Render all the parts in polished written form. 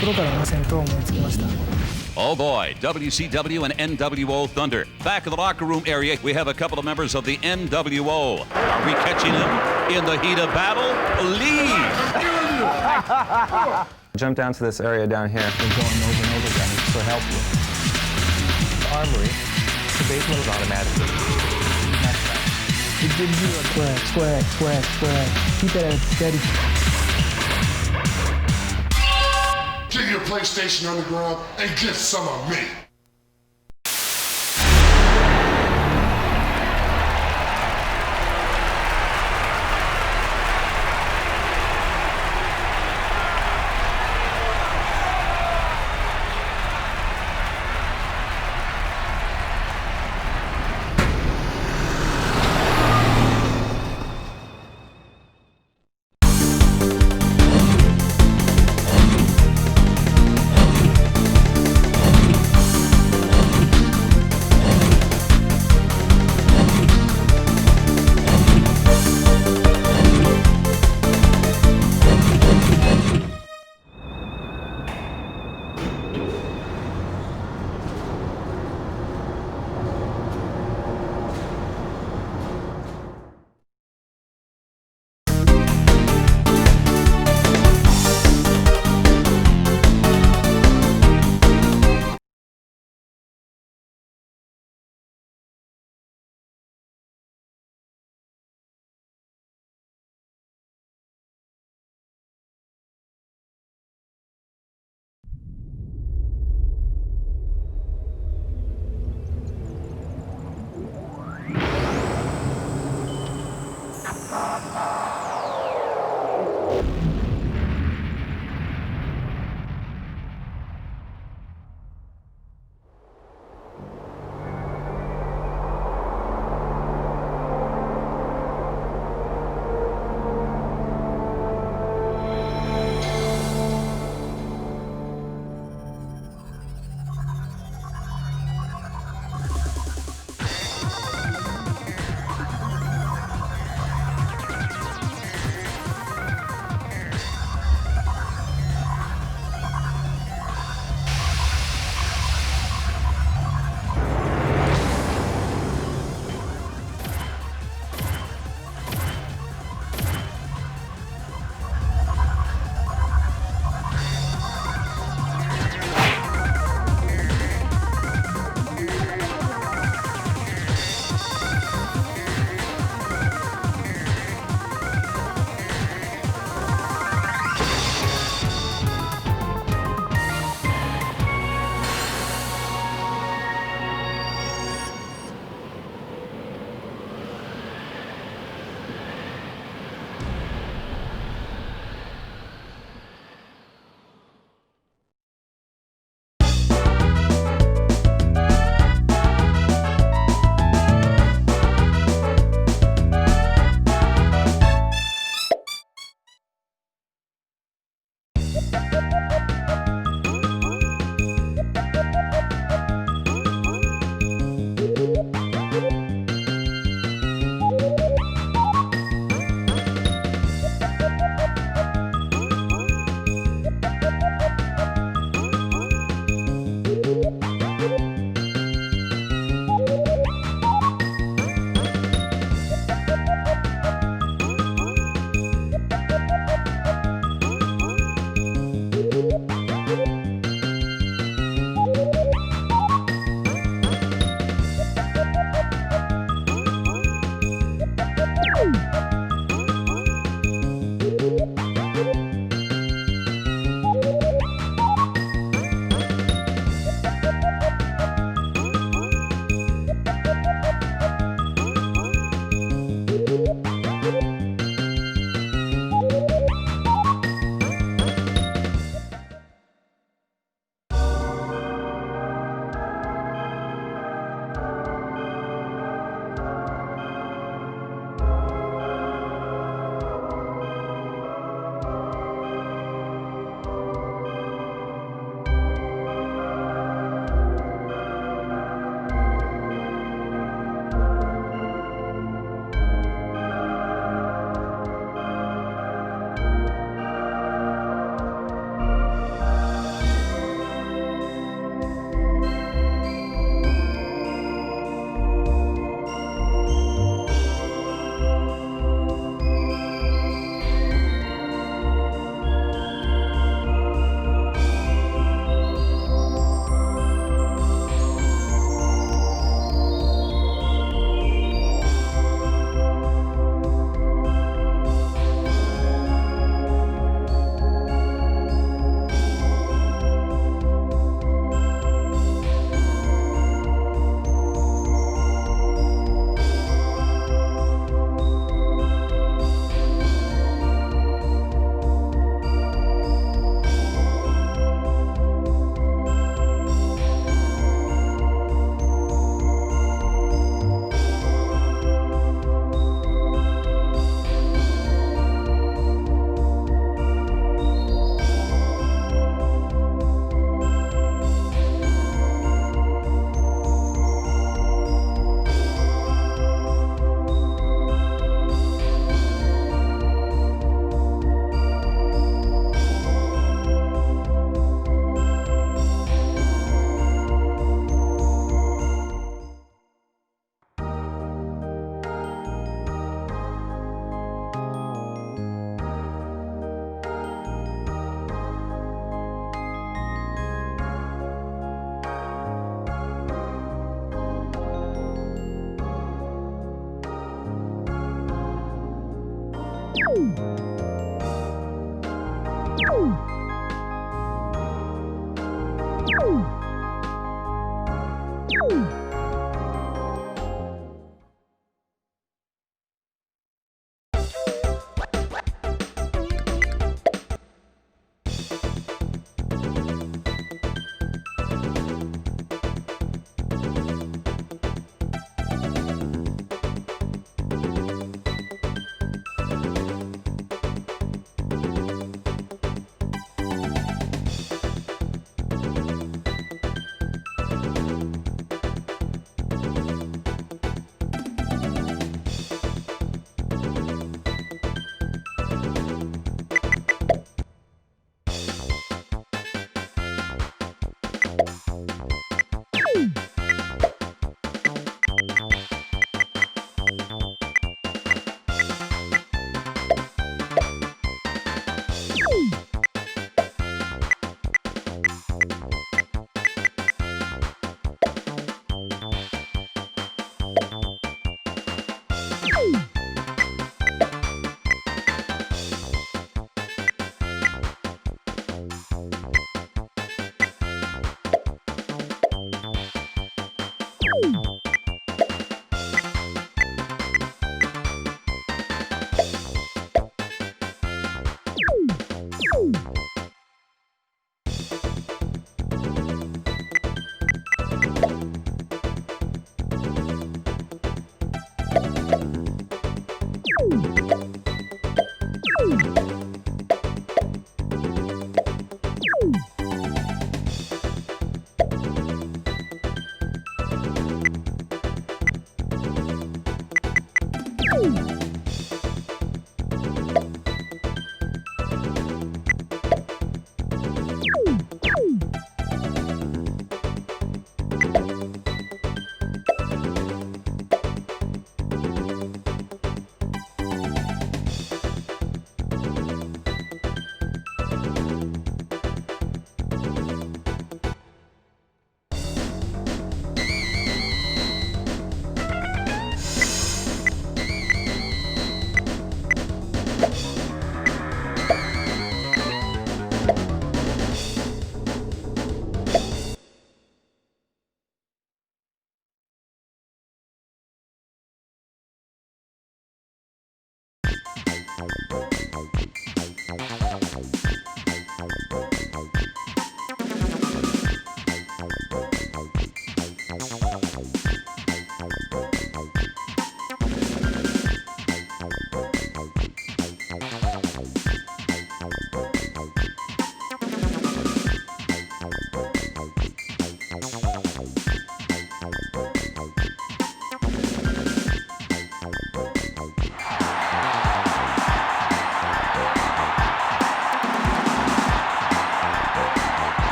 ころからの戦闘を思いつきました。 Oh boy, WCW and NWO Thunder. Back in the locker room area, we have a couple of members of the NWO. Are we catching them in the heat of battle? Leave! Jump down to this area down here. We're going over and over again. It's so helpful. The armory, the base load is automatically. Next time. It gives you a swag. Keep it steady. Get your PlayStation on the ground and get some of me.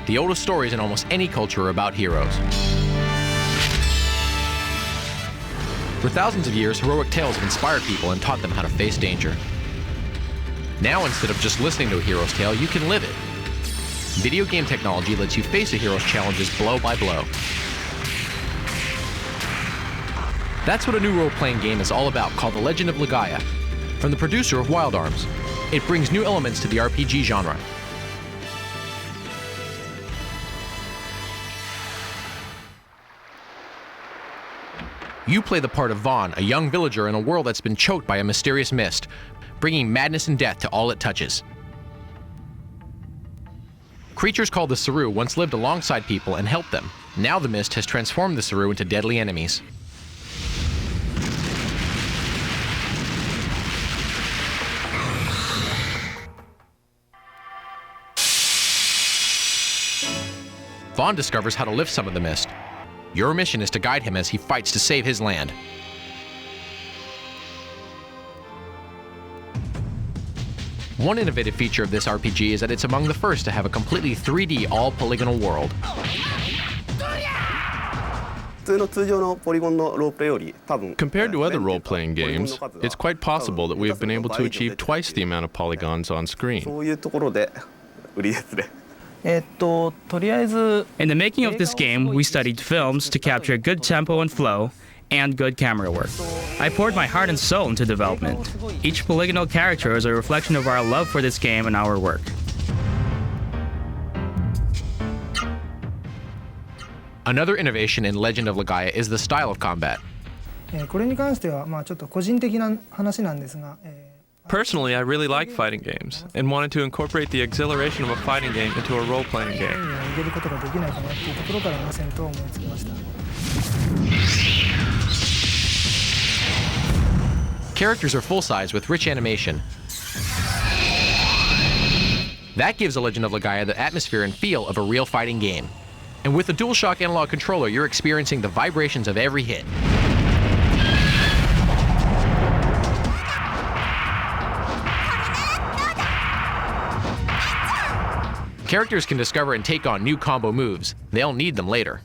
The oldest stories in almost any culture are about heroes. For thousands of years, heroic tales have inspired people and taught them how to face danger. Now, instead of just listening to a hero's tale, you can live it. Video game technology lets you face a hero's challenges blow by blow. That's what a new role-playing game is all about, called The Legend of Legala, from the producer of Wild Arms. It brings new elements to the RPG genre. You play the part of Vaughn, a young villager in a world that's been choked by a mysterious mist, bringing madness and death to all it touches. Creatures called the Saru once lived alongside people and helped them. Now the mist has transformed the Saru into deadly enemies. Vaughn discovers how to lift some of the mist. Your mission is to guide him as he fights to save his land. One innovative feature of this RPG is that it's among the first to have a completely 3D all-polygonal world. Compared to other role-playing games, it's quite possible that we have been able to achieve twice the amount of polygons on screen. In the making of this game, we studied films to capture good tempo and flow, and good camera work. I poured my heart and soul into development. Each polygonal character is a reflection of our love for this game and our work. Another innovation in Legend of Legala is the style of combat. Personally, I really like fighting games, and wanted to incorporate the exhilaration of a fighting game into a role-playing game. Characters are full-size with rich animation. That gives The Legend of Legala the atmosphere and feel of a real fighting game. And with the DualShock Analog controller, you're experiencing the vibrations of every hit. Characters can discover and take on new combo moves. They'll need them later.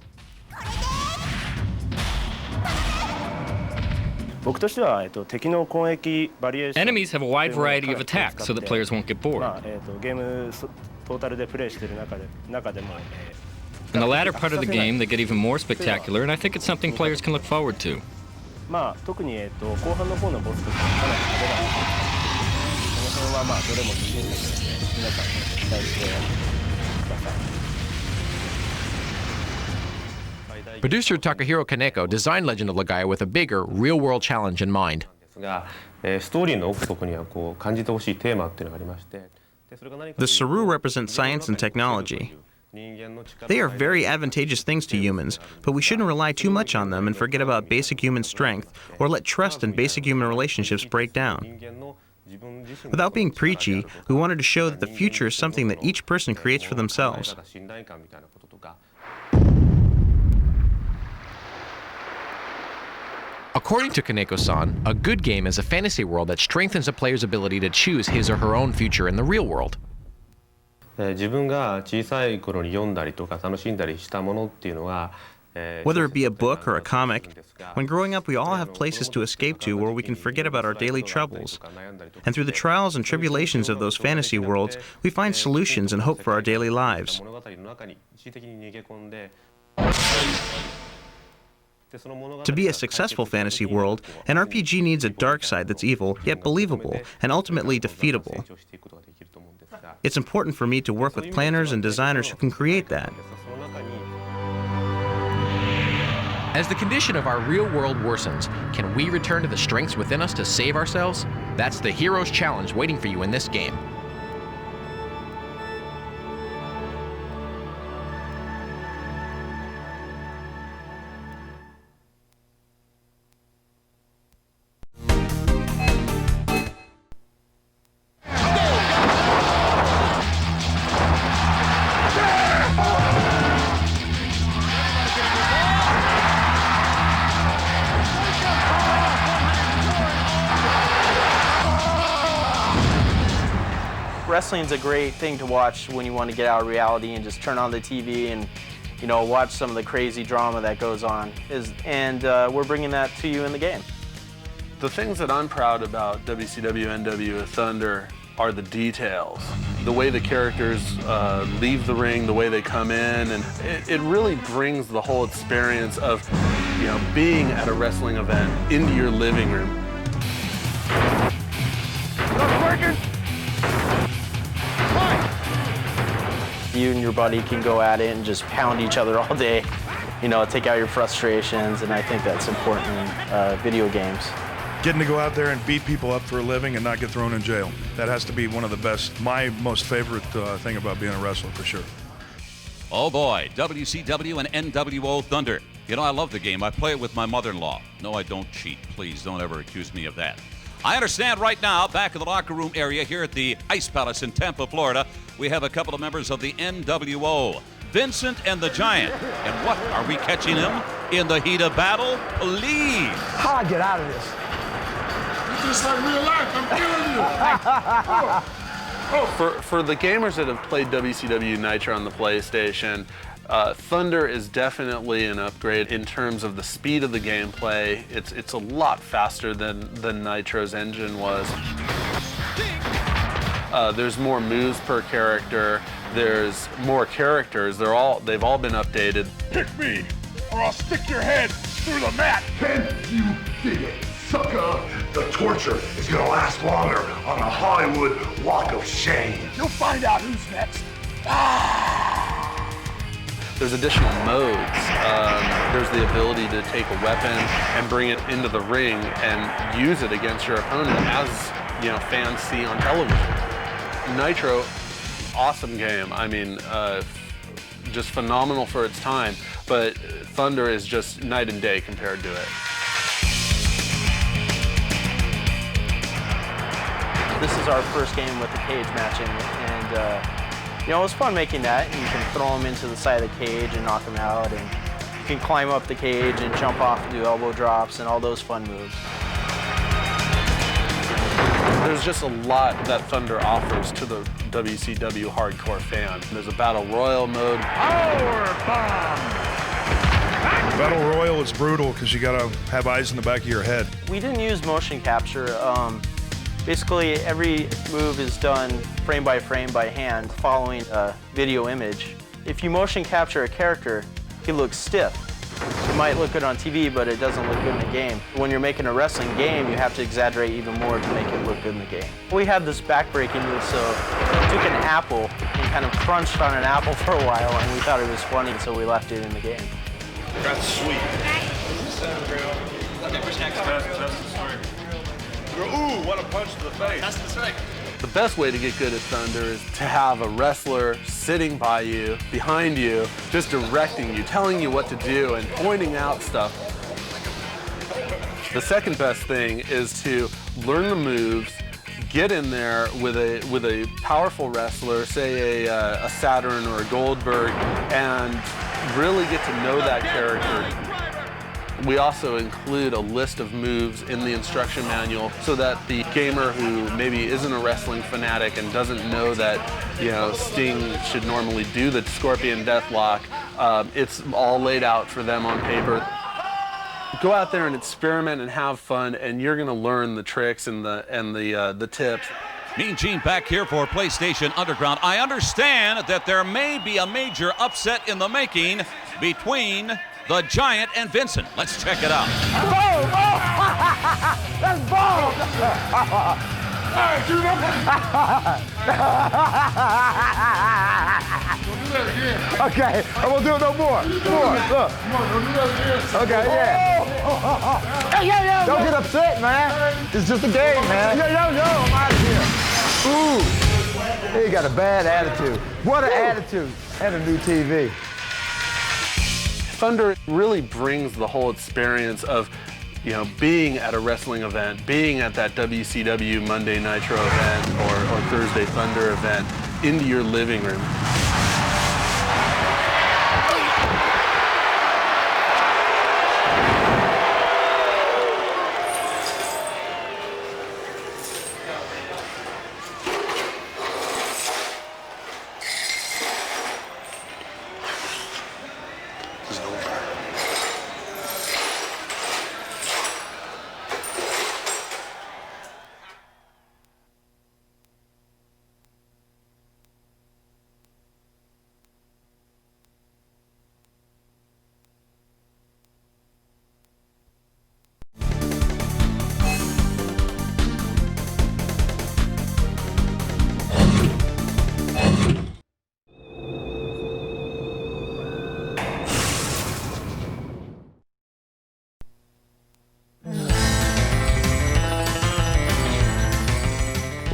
Enemies have a wide variety of attacks so that players won't get bored. In the latter part of the game, they get even more spectacular, and I think it's something players can look forward to. Producer Takahiro Kaneko designed Legend of Legala with a bigger, real-world challenge in mind. The Saru represent science and technology. They are very advantageous things to humans, but we shouldn't rely too much on them and forget about basic human strength or let trust and basic human relationships break down. Without being preachy, we wanted to show that the future is something that each person creates for themselves. According to Kaneko-san, a good game is a fantasy world that strengthens a player's ability to choose his or her own future in the real world. Whether it be a book or a comic, when growing up we all have places to escape to where we can forget about our daily troubles. And through the trials and tribulations of those fantasy worlds, we find solutions and hope for our daily lives. To be a successful fantasy world, an RPG needs a dark side that's evil, yet believable, and ultimately defeatable. It's important for me to work with planners and designers who can create that. As the condition of our real world worsens, can we return to the strengths within us to save ourselves? That's the hero's challenge waiting for you in this game. Wrestling's a great thing to watch when you want to get out of reality and just turn on the TV and, you know, watch some of the crazy drama that goes on. And we're bringing that to you in the game. The things that I'm proud about WCW NWO Thunder are the details. The way the characters leave the ring, the way they come in, and it really brings the whole experience of, you know, being at a wrestling event into your living room. You and your buddy can go at it and just pound each other all day, you know, take out your frustrations, and I think that's important in video games. Getting to go out there and beat people up for a living and not get thrown in jail. That has to be one of the best, my most favorite thing about being a wrestler, for sure. Oh boy, WCW and NWO Thunder. You know, I love the game. I play it with my mother-in-law. No, I don't cheat. Please don't ever accuse me of that. I understand right now, back in the locker room area here at the Ice Palace in Tampa, Florida, we have a couple of members of the NWO, Vincent and the Giant. And what, are we catching him in the heat of battle? Please. How I get out of this? Just like real life, I'm killing you. For the gamers that have played WCW Nitro on the PlayStation, Thunder is definitely an upgrade in terms of the speed of the gameplay. It's a lot faster than Nitro's engine was. There's more moves per character. There's more characters. They've all been updated. Pick me, or I'll stick your head through the mat. Can you dig it, sucker? The torture is gonna last longer on a Hollywood Walk of Shame. You'll find out who's next. There's additional modes. There's the ability to take a weapon and bring it into the ring and use it against your opponent, as you know, fans see on television. Nitro, awesome game. I mean, just phenomenal for its time, but Thunder is just night and day compared to it. This is our first game with the cage matching, and you know, it was fun making that. You can throw them into the side of the cage and knock them out, and you can climb up the cage and jump off and do elbow drops and all those fun moves. There's just a lot that Thunder offers to the WCW hardcore fan. There's a Battle Royal mode. Battle Royal is brutal because you gotta have eyes in the back of your head. We didn't use motion capture. Basically, every move is done frame by hand, following a video image. If you motion capture a character, he looks stiff. It might look good on TV, but it doesn't look good in the game. When you're making a wrestling game, you have to exaggerate even more to make it look good in the game. We had this back-breaking move, so we took an apple and kind of crunched on an apple for a while, and we thought it was funny, so we left it in the game. That's sweet. Ooh, what a punch to the face. That's the strike. The best way to get good at Thunder is to have a wrestler sitting by you, behind you, just directing you, telling you what to do, and pointing out stuff. The second best thing is to learn the moves, get in there with a powerful wrestler, say a Saturn or a Goldberg, and really get to know that character. We also include a list of moves in the instruction manual so that the gamer who maybe isn't a wrestling fanatic and doesn't know that, you know, Sting should normally do the Scorpion Deathlock, it's all laid out for them on paper. Go out there and experiment and have fun, and you're going to learn the tricks and the tips. Mean Gene back here for PlayStation Underground. I understand that there may be a major upset in the making between the Giant and Vincent. Let's check it out. Boom! Oh! That's bold! Hey, do that. Don't do that again. Okay, I won't do it no more. Look. Come on, don't do that again. Okay, yeah. Hey, yo, don't get upset, man. It's just a game, man. Yo, I'm out of here. Ooh, he got a bad attitude. What an attitude. And a new TV. Thunder really brings the whole experience of, you know, being at a wrestling event, being at that WCW Monday Nitro event or Thursday Thunder event into your living room.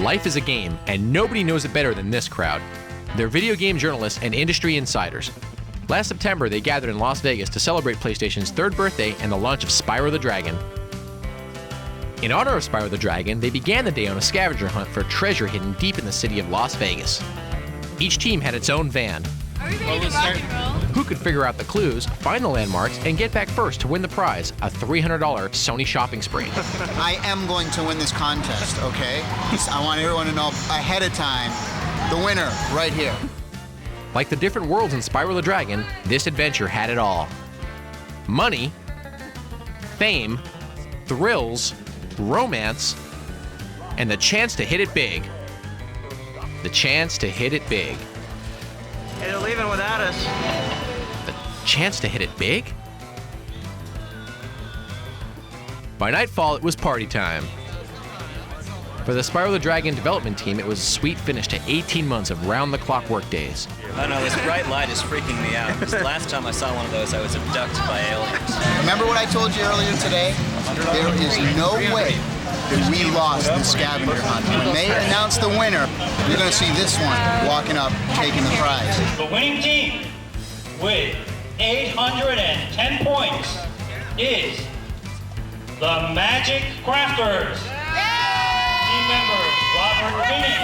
Life is a game, and nobody knows it better than this crowd. They're video game journalists and industry insiders. Last September, they gathered in Las Vegas to celebrate PlayStation's 3rd birthday and the launch of Spyro the Dragon. In honor of Spyro the Dragon, they began the day on a scavenger hunt for treasure hidden deep in the city of Las Vegas. Each team had its own van. Are we ready to rock and roll? Who could figure out the clues, find the landmarks, and get back first to win the prize, a $300 Sony shopping spree. I am going to win this contest, okay? I want everyone to know ahead of time the winner right here. Like the different worlds in Spyro the Dragon, this adventure had it all. Money, fame, thrills, romance, and the chance to hit it big. The chance to hit it big. Hey, they're leaving without us. The chance to hit it big? By nightfall, it was party time. For the Spyro the Dragon development team, it was a sweet finish to 18 months of round-the-clock work days. Oh no, this bright light is freaking me out. Because the last time I saw one of those, I was abducted by aliens. Remember what I told you earlier today? There is no way that we lost the scavenger hunt. When they announce the winner, you're going to see this one walking up, taking the prize. The winning team with 810 points is the Magic Crafters. Team members Robert Finney,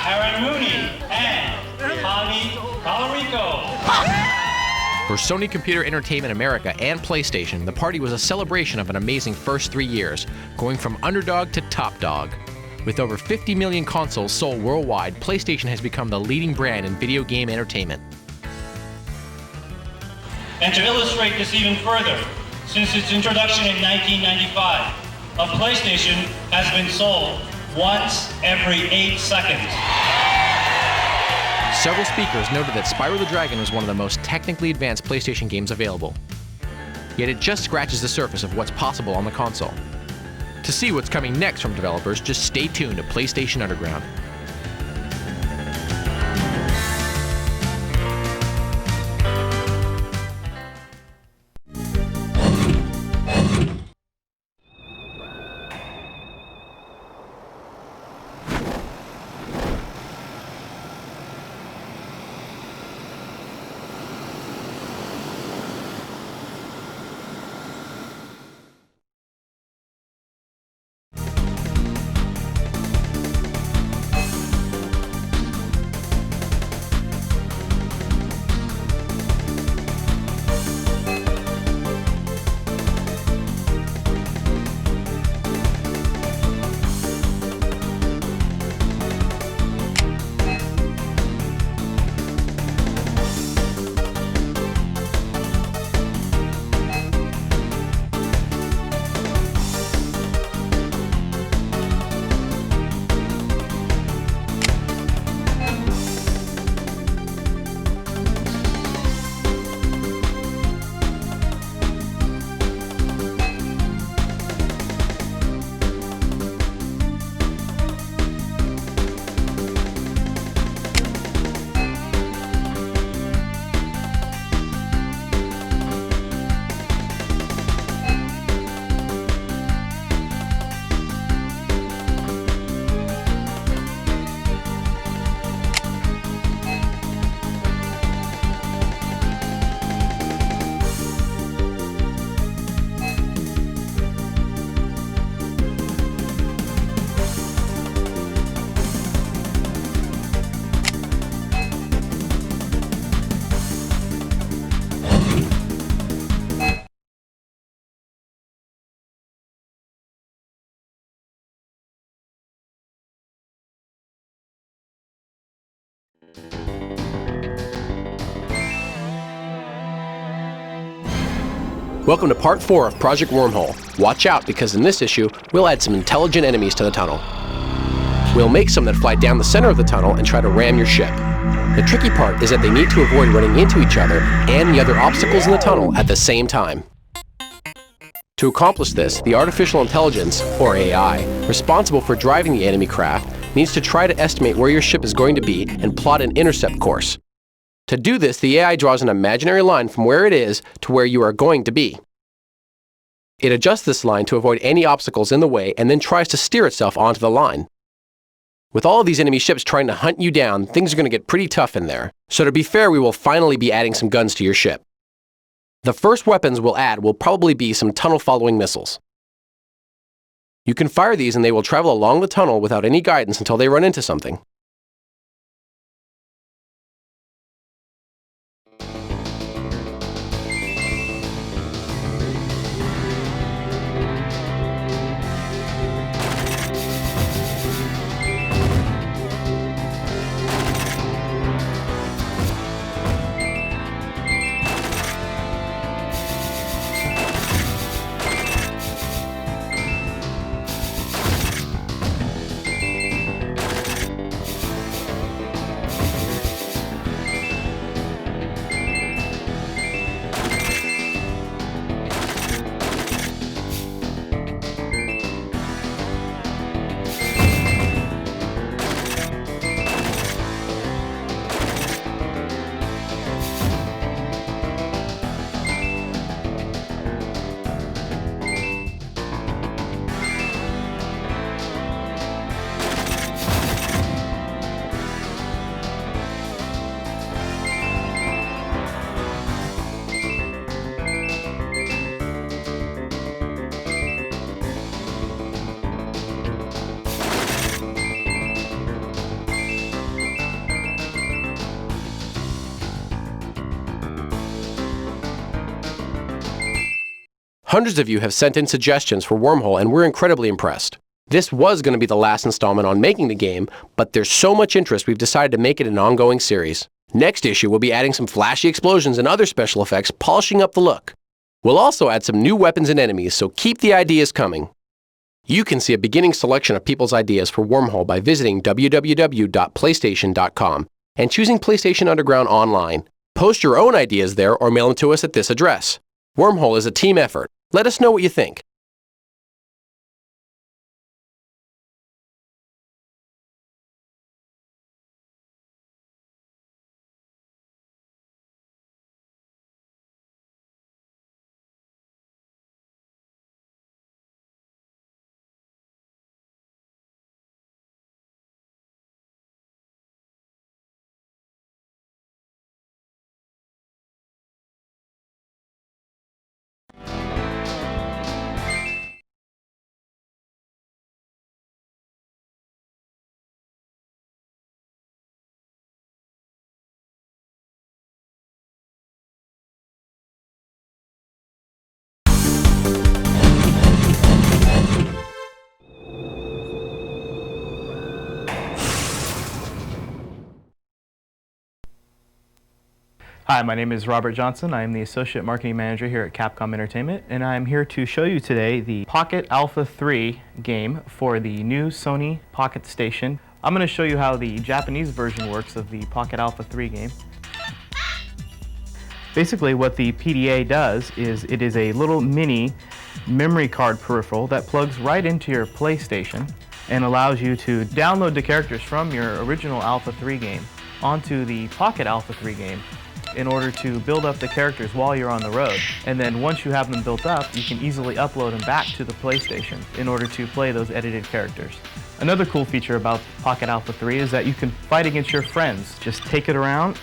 Aaron Mooney, and Javi Calorico. For Sony Computer Entertainment America and PlayStation, the party was a celebration of an amazing first 3 years, going from underdog to top dog. With over 50 million consoles sold worldwide, PlayStation has become the leading brand in video game entertainment. And to illustrate this even further, since its introduction in 1995, a PlayStation has been sold once every 8 seconds. Several speakers noted that Spyro the Dragon was one of the most technically advanced PlayStation games available. Yet it just scratches the surface of what's possible on the console. To see what's coming next from developers, just stay tuned to PlayStation Underground. Welcome to part 4 of Project Wormhole. Watch out, because in this issue, we'll add some intelligent enemies to the tunnel. We'll make some that fly down the center of the tunnel and try to ram your ship. The tricky part is that they need to avoid running into each other and the other obstacles in the tunnel at the same time. To accomplish this, the artificial intelligence, or AI, responsible for driving the enemy craft needs to try to estimate where your ship is going to be and plot an intercept course. To do this, the AI draws an imaginary line from where it is to where you are going to be. It adjusts this line to avoid any obstacles in the way and then tries to steer itself onto the line. With all of these enemy ships trying to hunt you down, things are going to get pretty tough in there. So to be fair, we will finally be adding some guns to your ship. The first weapons we'll add will probably be some tunnel-following missiles. You can fire these and they will travel along the tunnel without any guidance until they run into something. Hundreds of you have sent in suggestions for Wormhole, and we're incredibly impressed. This was going to be the last installment on making the game, but there's so much interest we've decided to make it an ongoing series. Next issue, we'll be adding some flashy explosions and other special effects, polishing up the look. We'll also add some new weapons and enemies, so keep the ideas coming. You can see a beginning selection of people's ideas for Wormhole by visiting www.playstation.com and choosing PlayStation Underground online. Post your own ideas there or mail them to us at this address. Wormhole is a team effort. Let us know what you think. Hi, my name is Robert Johnson. I am the Associate Marketing Manager here at Capcom Entertainment, and I'm here to show you today the Pocket Alpha 3 game for the new Sony Pocket Station. I'm going to show you how the Japanese version works of the Pocket Alpha 3 game. Basically, what the PDA does is it is a little mini memory card peripheral that plugs right into your PlayStation and allows you to download the characters from your original Alpha 3 game onto the Pocket Alpha 3 game in order to build up the characters while you're on the road. And then once you have them built up, you can easily upload them back to the PlayStation in order to play those edited characters. Another cool feature about Pocket Alpha 3 is that you can fight against your friends. Just take it around,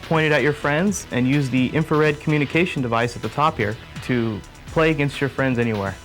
point it at your friends, and use the infrared communication device at the top here to play against your friends anywhere.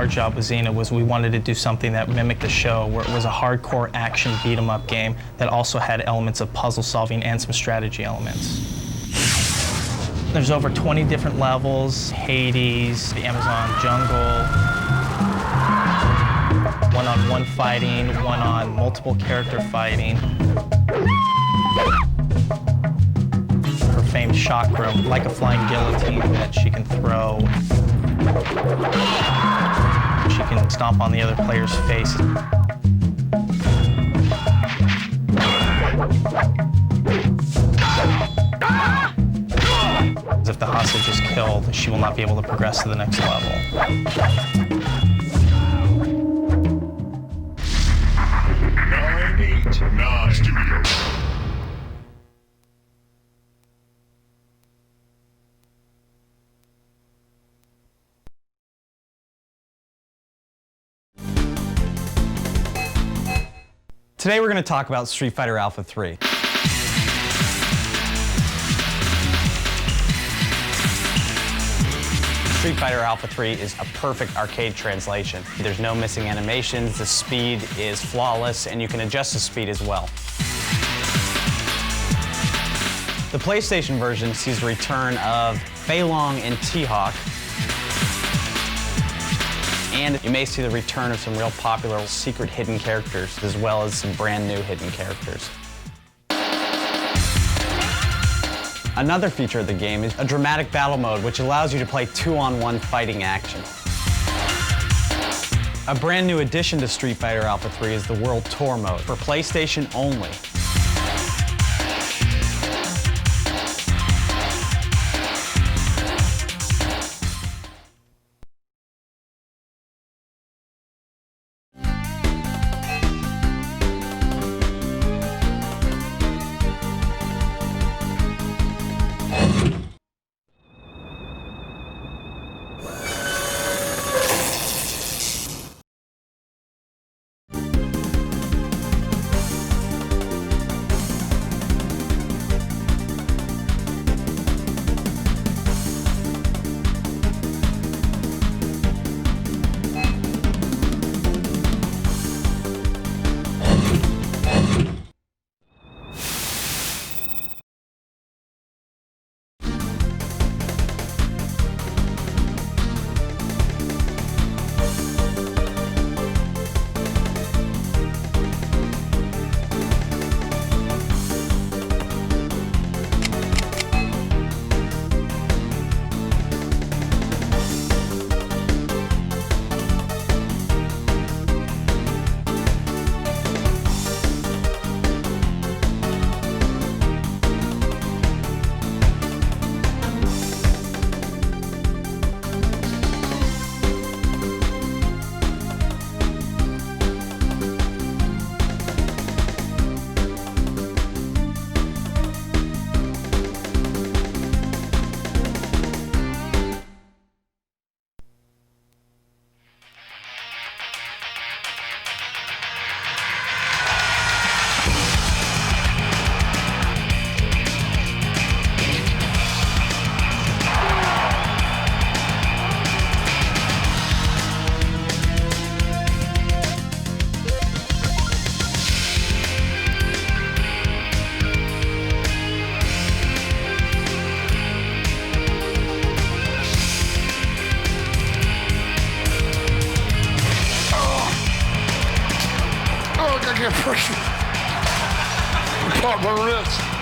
our job with Xena was we wanted to do something that mimicked the show, where it was a hardcore action beat-em-up game that also had elements of puzzle solving and some strategy elements. There's over 20 different levels: Hades, the Amazon jungle, one-on-one fighting, one-on multiple character fighting. Her famed shock room, like a flying guillotine that she can throw. She can stomp on the other player's face. If the hostage is killed, she will not be able to progress to the next level. 989 Studios. Today we're going to talk about Street Fighter Alpha 3. Street Fighter Alpha 3 is a perfect arcade translation. There's no missing animations, the speed is flawless, and you can adjust the speed as well. The PlayStation version sees the return of Fei Long and T-Hawk, and you may see the return of some real popular secret hidden characters, as well as some brand new hidden characters. Another feature of the game is a dramatic battle mode, which allows you to play 2-on-1 fighting action. A brand new addition to Street Fighter Alpha 3 is the World Tour mode, for PlayStation only. I can't push it. I caught my wrist.